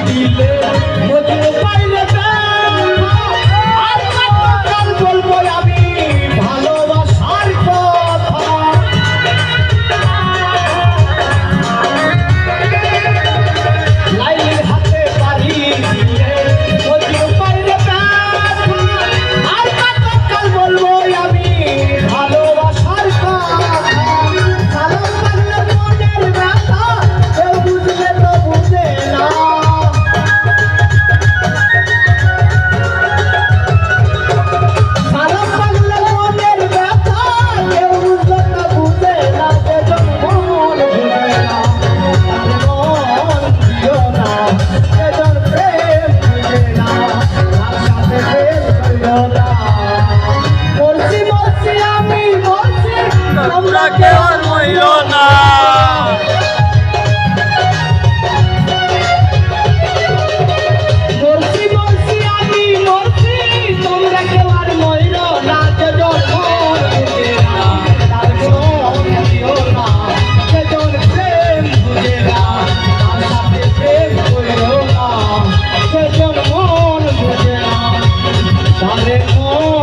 দিলে মজনু পাইলে আর কতকাল বলবো আমি ভালোবাসার কথা। লাইলির হাতে পারি দিলে মজনু পাইলে আর কতকাল বলবো আমি ভালোবাসার কথা। সালাম পাগলা মনের ব্যথা কেউ বুঝলে তো বুঝে না। সালাম পাগলা মনের ব্যথা কেউ বুঝলে তো বুঝে না। সেজন মন বুঝে না, তার মন দিও না। সেজন প্রেম বুঝে না, তার সাথে প্রেম করিও না। মরছি মরছি আমি মরছি, তোমরা কেউ আর মরিও না। মরছি মরছি আমি মরছি, তোমরা কেউ আর মরিও না। সেজন মন বুঝে না, তার মন দিও না। সেজন প্রেম বুঝে না, তার সাথে প্রেম করিও না। সেজন মন বুঝে না, তার মন